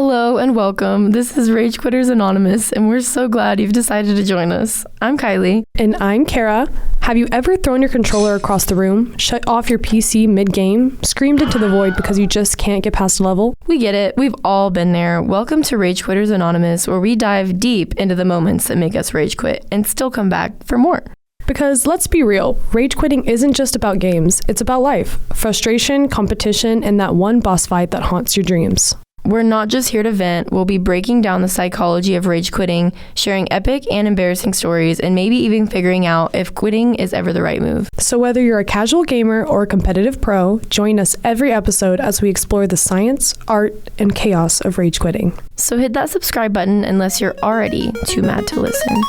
Hello and welcome. This is Rage Quitters Anonymous, and we're so glad you've decided to join us. I'm Kylie. And I'm Kara. Have you ever thrown your controller across the room, shut off your PC mid-game, screamed into the void because you just can't get past a level? We get it. We've all been there. Welcome to Rage Quitters Anonymous, where we dive deep into the moments that make us rage quit and still come back for more. Because let's be real, rage quitting isn't just about games, it's about life. Frustration, competition, and that one boss fight that haunts your dreams. We're not just here to vent. We'll be breaking down the psychology of rage quitting, sharing epic and embarrassing stories, and maybe even figuring out if quitting is ever the right move. So whether you're a casual gamer or a competitive pro, join us every episode as we explore the science, art, and chaos of rage quitting. So hit that subscribe button unless you're already too mad to listen.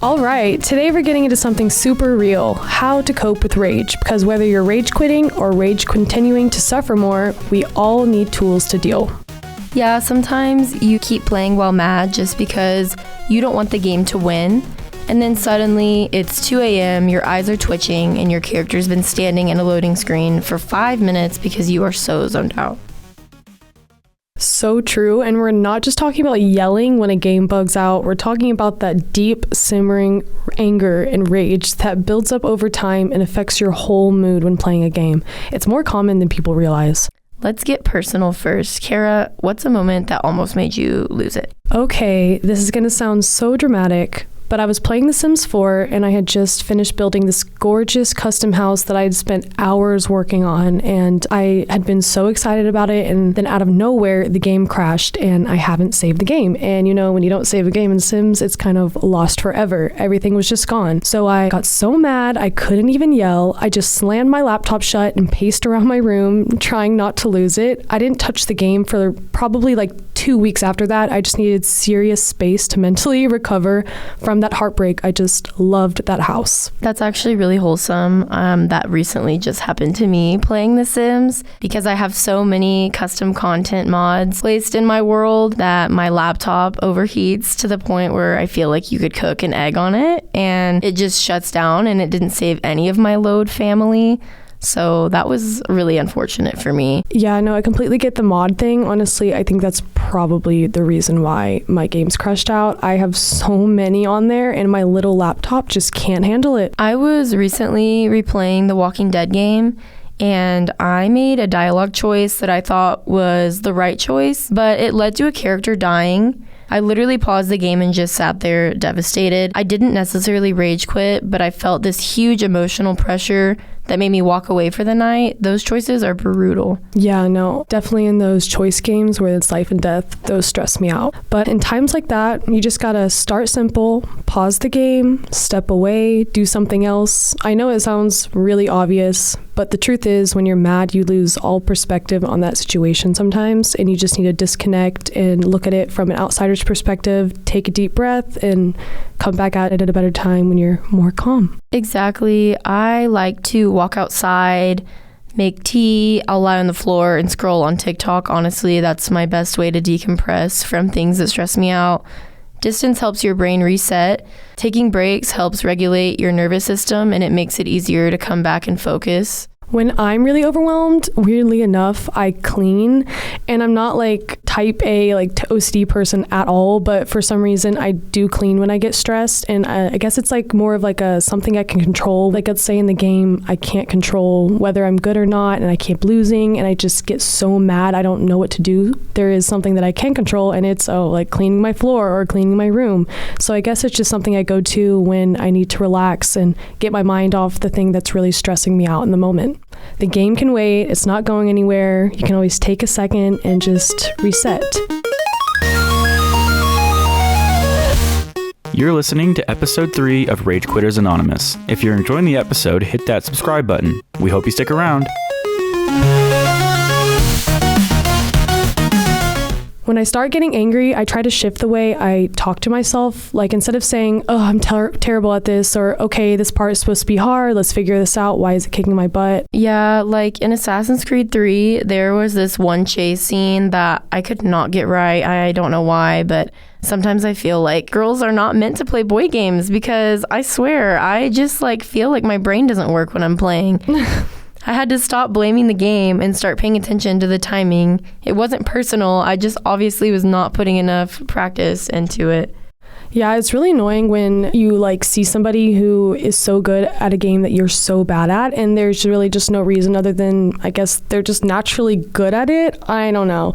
Alright, today we're getting into something super real, how to cope with rage, because whether you're rage quitting or rage continuing to suffer more, we all need tools to deal. Yeah, sometimes you keep playing while mad just because you don't want the game to win, and then suddenly it's 2 a.m., your eyes are twitching, and your character's been standing in a loading screen for 5 minutes because you are so zoned out. So true, and we're not just talking about yelling when a game bugs out, we're talking about that deep, simmering anger and rage that builds up over time and affects your whole mood when playing a game. It's more common than people realize. Let's get personal first. Kara, what's a moment that almost made you lose it? Okay, this is gonna sound so dramatic, but I was playing The Sims 4 and I had just finished building this gorgeous custom house that I had spent hours working on, and I had been so excited about it, and then out of nowhere the game crashed and I haven't saved the game. And you know, when you don't save a game in Sims, it's kind of lost forever. Everything was just gone. So I got so mad I couldn't even yell. I just slammed my laptop shut and paced around my room trying not to lose it. I didn't touch the game for probably like 2 weeks after that. I just needed serious space to mentally recover from that heartbreak. I just loved that house. That's actually really wholesome. That recently just happened to me playing The Sims because I have so many custom content mods placed in my world that my laptop overheats to the point where I feel like you could cook an egg on it and it just shuts down, and it didn't save any of my load family. So that was really unfortunate for me. Yeah, no, I completely get the mod thing. Honestly, I think that's probably the reason why my game's crashed out. I have so many on there and my little laptop just can't handle it. I was recently replaying the Walking Dead game, and I made a dialogue choice that I thought was the right choice, but it led to a character dying. I literally paused the game and just sat there devastated. I didn't necessarily rage quit, but I felt this huge emotional pressure that made me walk away for the night. Those choices are brutal. Yeah, no, definitely in those choice games where it's life and death, those stress me out. But in times like that, you just gotta start simple, pause the game, step away, do something else. I know it sounds really obvious, but the truth is when you're mad, you lose all perspective on that situation sometimes, and you just need to disconnect and look at it from an outsider's perspective, take a deep breath, and come back at it at a better time when you're more calm. Exactly. I like to walk outside, make tea, I'll lie on the floor and scroll on TikTok. Honestly, that's my best way to decompress from things that stress me out. Distance helps your brain reset. Taking breaks helps regulate your nervous system, and it makes it easier to come back and focus. When I'm really overwhelmed, weirdly enough, I clean, and I'm not like type A, like OCD person at all, but for some reason I do clean when I get stressed, and I guess it's like more of like a something I can control. Like let's say in the game, I can't control whether I'm good or not, and I keep losing, and I just get so mad I don't know what to do. There is something that I can control, and it's like cleaning my floor or cleaning my room. So I guess it's just something I go to when I need to relax and get my mind off the thing that's really stressing me out in the moment. The game can wait, it's not going anywhere. You can always take a second and just reset. You're listening to episode 3 of Rage Quitters Anonymous. If you're enjoying the episode, hit that subscribe button. We hope you stick around. When I start getting angry, I try to shift the way I talk to myself. Like instead of saying, oh, I'm terrible at this, or okay, this part is supposed to be hard, let's figure this out. Why is it kicking my butt? Yeah, like in Assassin's Creed 3, there was this one chase scene that I could not get right. I don't know why, but sometimes I feel like girls are not meant to play boy games because I swear, I just like feel like my brain doesn't work when I'm playing. I had to stop blaming the game and start paying attention to the timing. It wasn't personal. I just obviously was not putting enough practice into it. Yeah, it's really annoying when you like see somebody who is so good at a game that you're so bad at, and there's really just no reason other than, I guess, they're just naturally good at it. I don't know.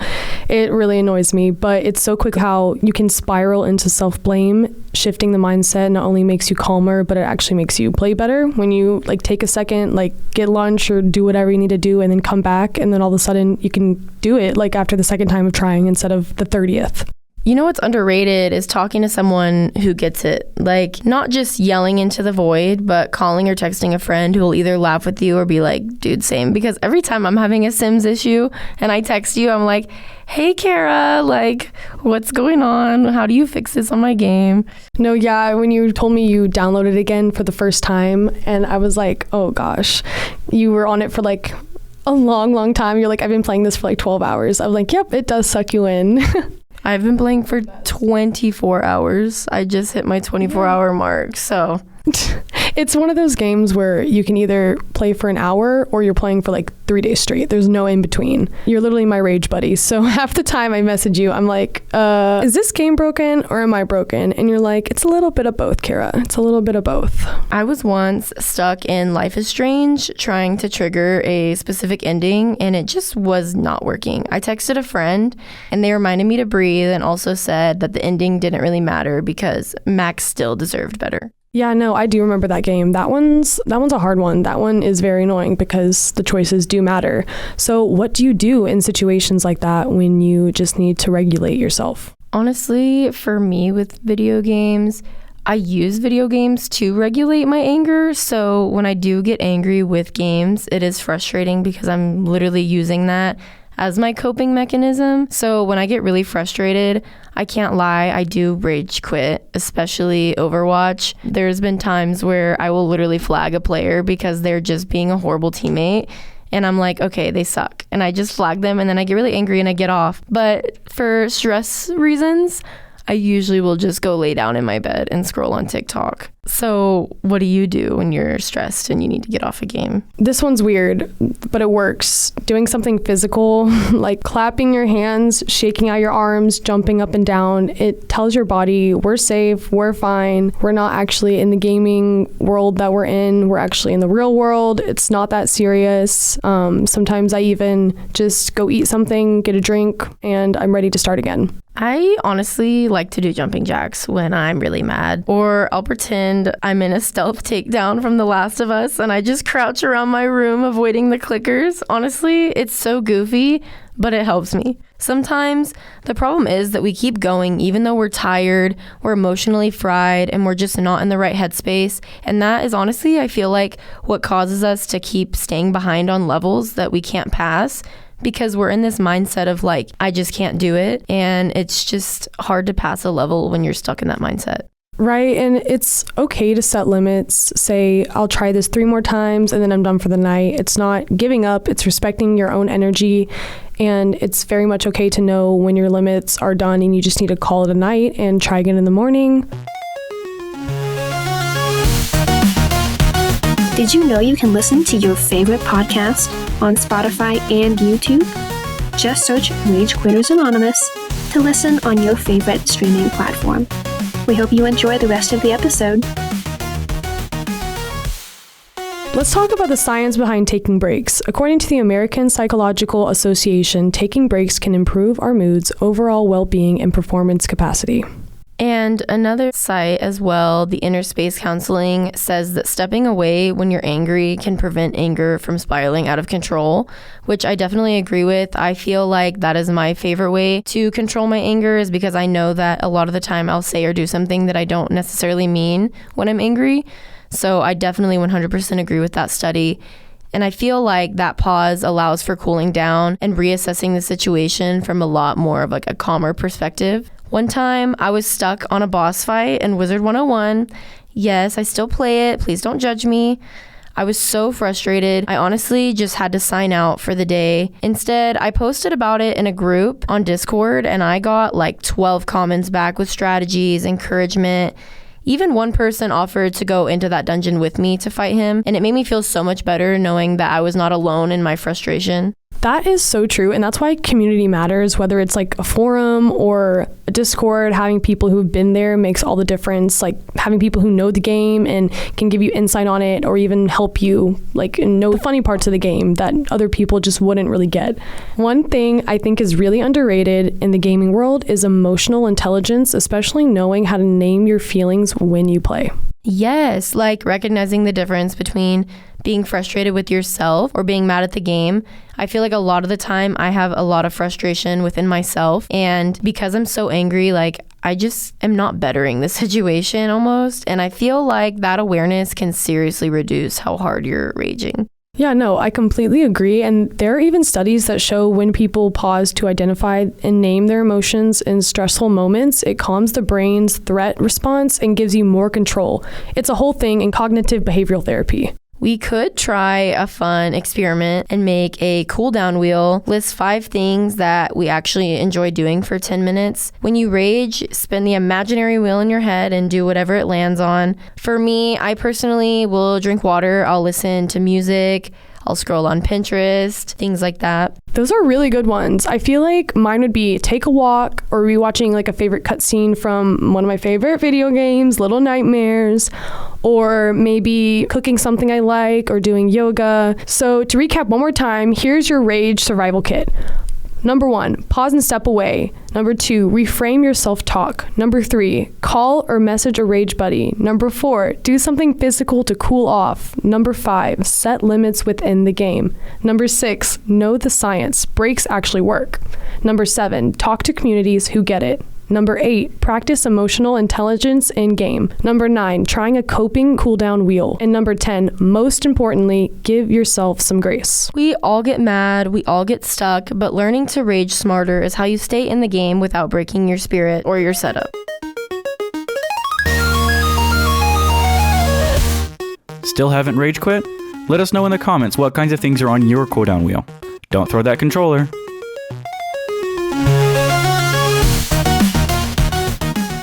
It really annoys me, but it's so quick how you can spiral into self-blame. Shifting the mindset not only makes you calmer, but it actually makes you play better when you like take a second, like get lunch or do whatever you need to do and then come back, and then all of a sudden you can do it like after the second time of trying instead of the 30th. You know what's underrated is talking to someone who gets it. Like, not just yelling into the void, but calling or texting a friend who will either laugh with you or be like, dude, same. Because every time I'm having a Sims issue and I text you, I'm like, hey, Kara, like, what's going on? How do you fix this on my game? No, yeah, when you told me you downloaded it again for the first time, and I was like, oh gosh, you were on it for like a long time. You're like, I've been playing this for like 12 hours. I was like, yep, it does suck you in. I've been playing for 24 hours. I just hit my 24-hour mark, so... It's one of those games where you can either play for an hour or you're playing for like 3 days straight. There's no in between. You're literally my rage buddy. So half the time I message you, I'm like, is this game broken or am I broken? And you're like, it's a little bit of both, Kara. It's a little bit of both. I was once stuck in Life is Strange trying to trigger a specific ending, and it just was not working. I texted a friend and they reminded me to breathe and also said that the ending didn't really matter because Max still deserved better. Yeah, no, I do remember that game. That one's a hard one. That one is very annoying because the choices do matter. So what do you do in situations like that when you just need to regulate yourself? Honestly, for me with video games, I use video games to regulate my anger. So when I do get angry with games, it is frustrating because I'm literally using that as my coping mechanism. So when I get really frustrated, I can't lie, I do rage quit, especially Overwatch. There's been times where I will literally flag a player because they're just being a horrible teammate. And I'm like, okay, they suck. And I just flag them and then I get really angry and I get off. But for stress reasons, I usually will just go lay down in my bed and scroll on TikTok. So what do you do when you're stressed and you need to get off a game? This one's weird, but it works. Doing something physical, like clapping your hands, shaking out your arms, jumping up and down, it tells your body we're safe, we're fine. We're not actually in the gaming world that we're in. We're actually in the real world. It's not that serious. Sometimes I even just go eat something, get a drink, and I'm ready to start again. I honestly like to do jumping jacks when I'm really mad, or I'll pretend I'm in a stealth takedown from The Last of Us and I just crouch around my room avoiding the clickers. Honestly, it's so goofy, but it helps me. Sometimes the problem is that we keep going even though we're tired, we're emotionally fried, and we're just not in the right headspace. And that is honestly, I feel like, what causes us to keep staying behind on levels that we can't pass. Because we're in this mindset of like, I just can't do it. And it's just hard to pass a level when you're stuck in that mindset. Right. And it's okay to set limits. Say, I'll try this 3 more times and then I'm done for the night. It's not giving up. It's respecting your own energy. And it's very much okay to know when your limits are done and you just need to call it a night and try again in the morning. Did you know you can listen to your favorite podcast on Spotify and YouTube? Just search Rage Quitters Anonymous to listen on your favorite streaming platform. We hope you enjoy the rest of the episode. Let's talk about the science behind taking breaks. According to the American Psychological Association, taking breaks can improve our moods, overall well-being, and performance capacity. And another site as well, the Inner Space Counseling, says that stepping away when you're angry can prevent anger from spiraling out of control, which I definitely agree with. I feel like that is my favorite way to control my anger, is because I know that a lot of the time I'll say or do something that I don't necessarily mean when I'm angry. So I definitely 100% agree with that study. And I feel like that pause allows for cooling down and reassessing the situation from a lot more of like a calmer perspective. One time I was stuck on a boss fight in Wizard 101. Yes, I still play it. Please don't judge me. I was so frustrated. I honestly just had to sign out for the day. Instead, I posted about it in a group on Discord and I got like 12 comments back with strategies, encouragement. Even one person offered to go into that dungeon with me to fight him, and it made me feel so much better knowing that I was not alone in my frustration. That is so true, and that's why community matters, whether it's like a forum or a Discord. Having people who've been there makes all the difference, like having people who know the game and can give you insight on it or even help you like know funny parts of the game that other people just wouldn't really get. One thing I think is really underrated in the gaming world is emotional intelligence, especially knowing how to name your feelings when you play. Yes, like recognizing the difference between being frustrated with yourself or being mad at the game. I feel like a lot of the time I have a lot of frustration within myself, and because I'm so angry, like I just am not bettering the situation almost, and I feel like that awareness can seriously reduce how hard you're raging. Yeah, no, I completely agree. And there are even studies that show when people pause to identify and name their emotions in stressful moments, it calms the brain's threat response and gives you more control. It's a whole thing in cognitive behavioral therapy. We could try a fun experiment and make a cool down wheel, list 5 things that we actually enjoy doing for 10 minutes. When you rage, spin the imaginary wheel in your head and do whatever it lands on. For me, I personally will drink water, I'll listen to music, I'll scroll on Pinterest, things like that. Those are really good ones. I feel like mine would be take a walk or rewatching like a favorite cutscene from one of my favorite video games, Little Nightmares, or maybe cooking something I like or doing yoga. So to recap one more time, here's your rage survival kit. Number 1, pause and step away. Number 2, reframe your self-talk. Number 3, call or message a rage buddy. Number 4, do something physical to cool off. Number 5, set limits within the game. Number 6, know the science. Breaks actually work. Number 7, talk to communities who get it. Number 8, practice emotional intelligence in game. Number 9, trying a coping cooldown wheel. And number 10, most importantly, give yourself some grace. We all get mad, we all get stuck, but learning to rage smarter is how you stay in the game without breaking your spirit or your setup. Still haven't rage quit? Let us know in the comments what kinds of things are on your cooldown wheel. Don't throw that controller.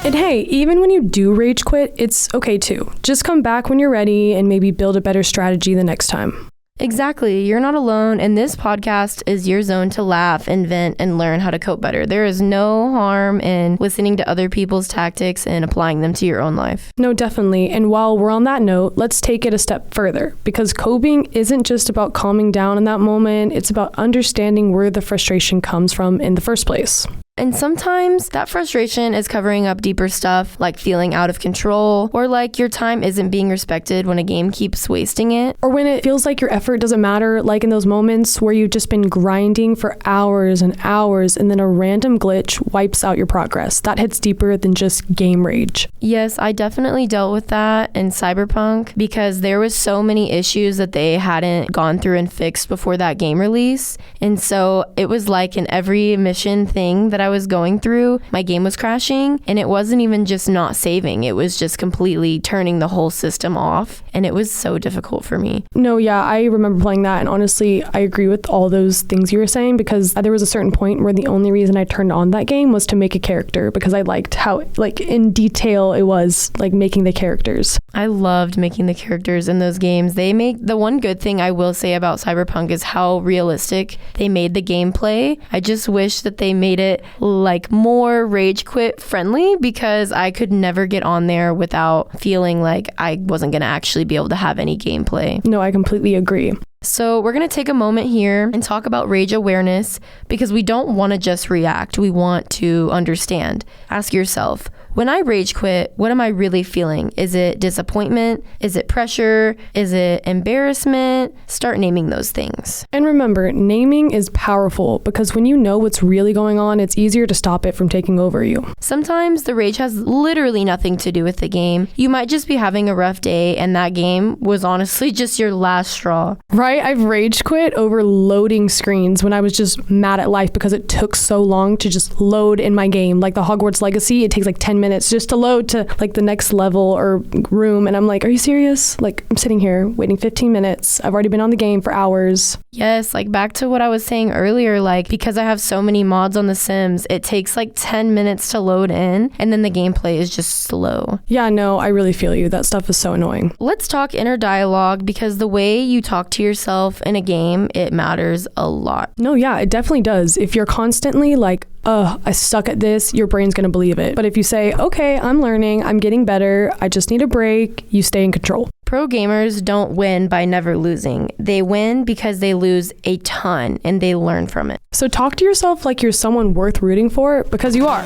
And hey, even when you do rage quit, it's okay too. Just come back when you're ready and maybe build a better strategy the next time. Exactly. You're not alone, and this podcast is your zone to laugh and vent and learn how to cope better. There is no harm in listening to other people's tactics and applying them to your own life. No, definitely. And while we're on that note, let's take it a step further, because coping isn't just about calming down in that moment. It's about understanding where the frustration comes from in the first place. And sometimes that frustration is covering up deeper stuff, like feeling out of control, or like your time isn't being respected when a game keeps wasting it. Or when it feels like your effort doesn't matter, like in those moments where you've just been grinding for hours and hours and then a random glitch wipes out your progress. That hits deeper than just game rage. Yes, I definitely dealt with that in Cyberpunk because there was so many issues that they hadn't gone through and fixed before that game release. And so it was like in every mission thing that I was going through, my game was crashing, and it wasn't even just not saving, it was just completely turning the whole system off, and it was so difficult for me. No, yeah, I remember playing that, and honestly, I agree with all those things you were saying, because there was a certain point where the only reason I turned on that game was to make a character, because I liked how, like, in detail it was, like, making the characters. I loved making the characters in those games. They make, the one good thing I will say about Cyberpunk is how realistic they made the gameplay. I just wish that they made it like more rage quit friendly, because I could never get on there without feeling like I wasn't going to actually be able to have any gameplay. No, I completely agree. So we're going to take a moment here and talk about rage awareness, because we don't want to just react. We want to understand. Ask yourself, when I rage quit, what am I really feeling? Is it disappointment? Is it pressure? Is it embarrassment? Start naming those things. And remember, naming is powerful because when you know what's really going on, it's easier to stop it from taking over you. Sometimes the rage has literally nothing to do with the game. You might just be having a rough day and that game was honestly just your last straw. Right? I've rage quit over loading screens when I was just mad at life because it took so long to just load in my game. Like the Hogwarts Legacy, it takes like 10 minutes just to load to like the next level or room. And I'm like, are you serious? Like I'm sitting here waiting 15 minutes. I've already been on the game for hours. Yes, like back to what I was saying earlier, like because I have so many mods on The Sims, it takes like 10 minutes to load in and then the gameplay is just slow. Yeah, no, I really feel you. That stuff is so annoying. Let's talk inner dialogue because the way you talk to yourself in a game, it matters a lot. No, yeah, it definitely does. If you're constantly like, I suck at this, your brain's gonna believe it. But if you say, okay, I'm learning, I'm getting better, I just need a break, you stay in control. Pro gamers don't win by never losing. They win because they lose a ton and they learn from it. So talk to yourself like you're someone worth rooting for because you are.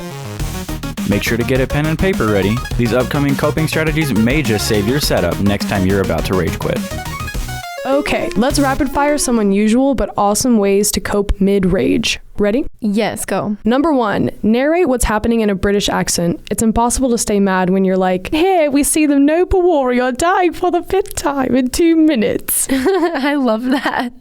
Make sure to get a pen and paper ready. These upcoming coping strategies may just save your setup next time you're about to rage quit. Okay, let's rapid fire some unusual but awesome ways to cope mid-rage. Ready? Yes, go. Number 1, narrate what's happening in a British accent. It's impossible to stay mad when you're like, here we see the noble warrior dying for the 5th time in 2 minutes. I love that.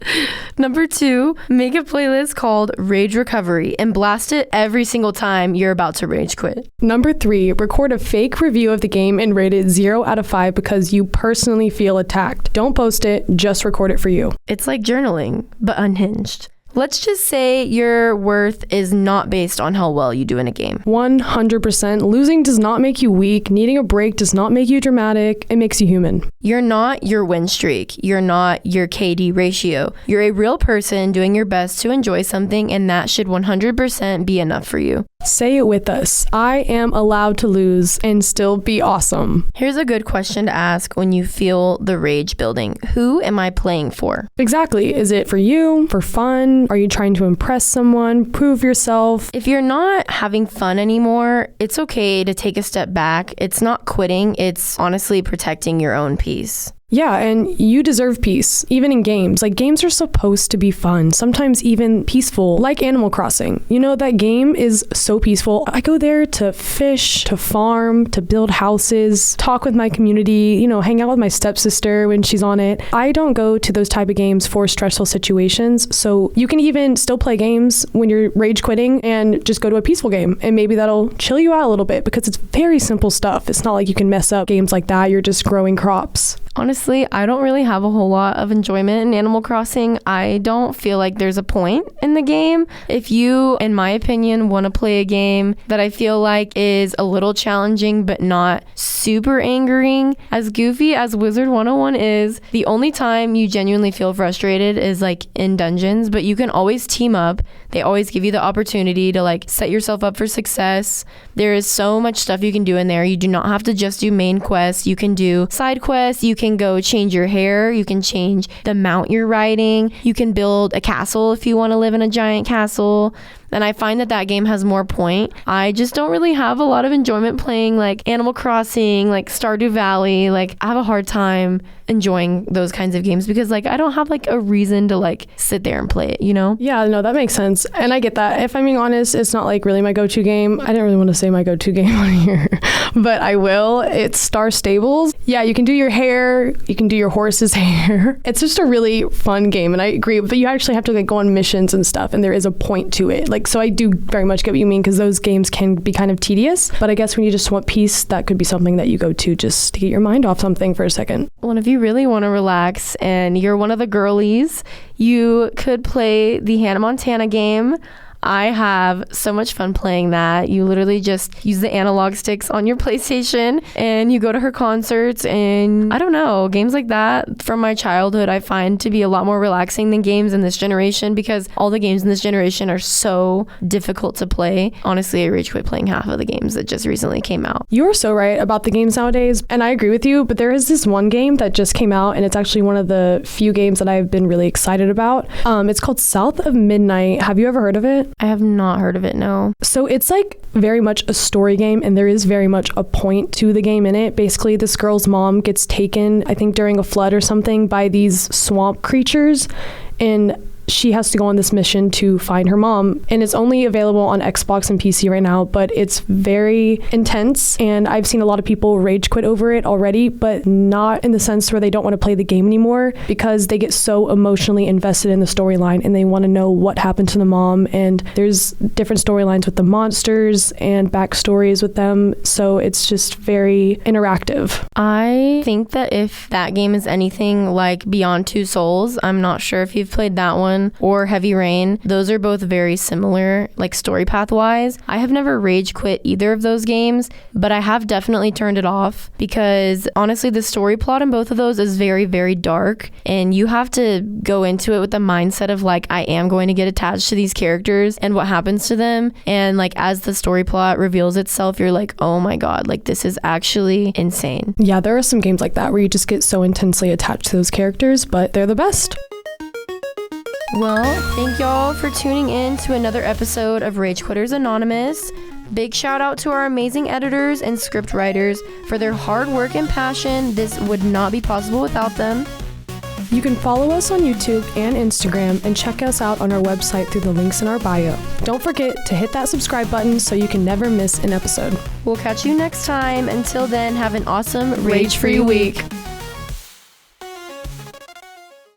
Number 2, make a playlist called Rage Recovery and blast it every single time you're about to rage quit. Number 3, record a fake review of the game and rate it 0 out of 5 because you personally feel attacked. Don't post it, just record it for you. It's like journaling, but unhinged. Let's just say your worth is not based on how well you do in a game. 100%. Losing does not make you weak. Needing a break does not make you dramatic. It makes you human. You're not your win streak. You're not your KD ratio. You're a real person doing your best to enjoy something, and that should 100% be enough for you. Say it with us. I am allowed to lose and still be awesome. Here's a good question to ask when you feel the rage building. Who am I playing for? Exactly. Is it for you? For fun? Are you trying to impress someone? Prove yourself? If you're not having fun anymore, it's okay to take a step back. It's not quitting. It's honestly protecting your own peace. Yeah, and you deserve peace, even in games. Like, games are supposed to be fun, sometimes even peaceful, like Animal Crossing. You know, that game is so peaceful. I go there to fish, to farm, to build houses, talk with my community, you know, hang out with my stepsister when she's on it. I don't go to those type of games for stressful situations, so you can even still play games when you're rage quitting and just go to a peaceful game, and maybe that'll chill you out a little bit because it's very simple stuff. It's not like you can mess up games like that. You're just growing crops. Honestly, I don't really have a whole lot of enjoyment in Animal Crossing. I don't feel like there's a point in the game. If you, in my opinion, want to play a game that I feel like is a little challenging but not super angering, as goofy as Wizard 101 is, the only time you genuinely feel frustrated is like in dungeons, but you can always team up. They always give you the opportunity to like set yourself up for success. There is so much stuff you can do in there. You do not have to just do main quests. You can do side quests. You can go change your hair. You can change the mount you're riding. You can build a castle if you want to live in a giant castle. And I find that game has more point. I just don't really have a lot of enjoyment playing like Animal Crossing, like Stardew Valley. Like I have a hard time enjoying those kinds of games because like I don't have like a reason to like sit there and play it, you know? Yeah, no, that makes sense. And I get that. If I'm being honest, it's not like really my go-to game. I didn't really want to say my go-to game on here, but I will. It's Star Stables. Yeah, you can do your hair. You can do your horse's hair. It's just a really fun game. And I agree, but you actually have to like go on missions and stuff. And there is a point to it. Like, so I do very much get what you mean because those games can be kind of tedious. But I guess when you just want peace, that could be something that you go to just to get your mind off something for a second. Well, and if you really want to relax and you're one of the girlies, you could play the Hannah Montana game. I have so much fun playing that. You literally just use the analog sticks on your PlayStation and you go to her concerts, and I don't know, games like that from my childhood I find to be a lot more relaxing than games in this generation because all the games in this generation are so difficult to play. Honestly, I rage quit playing half of the games that just recently came out. You're so right about the games nowadays, and I agree with you, but there is this one game that just came out, and it's actually one of the few games that I've been really excited about. It's called South of Midnight. Have you ever heard of it? I have not heard of it, no. So it's like very much a story game, and there is very much a point to the game in it. Basically, this girl's mom gets taken, I think during a flood or something, by these swamp creatures, and she has to go on this mission to find her mom, and it's only available on Xbox and PC right now, but it's very intense, and I've seen a lot of people rage quit over it already, but not in the sense where they don't want to play the game anymore, because they get so emotionally invested in the storyline and they want to know what happened to the mom, and there's different storylines with the monsters and backstories with them, so it's just very interactive. I think that if that game is anything like Beyond Two Souls, I'm not sure if you've played that one, or Heavy Rain. Those are both very similar, like story path wise. I have never rage quit either of those games, but I have definitely turned it off because honestly the story plot in both of those is very, very dark, and you have to go into it with the mindset of like, I am going to get attached to these characters and what happens to them, and like as the story plot reveals itself, you're like, oh my god, like this is actually insane. Yeah, there are some games like that where you just get so intensely attached to those characters, but they're the best. Well, thank y'all for tuning in to another episode of Rage Quitters Anonymous. Big shout out to our amazing editors and script writers for their hard work and passion. This would not be possible without them. You can follow us on YouTube and Instagram and check us out on our website through the links in our bio. Don't forget to hit that subscribe button so you can never miss an episode. We'll catch you next time. Until then, have an awesome rage-free week.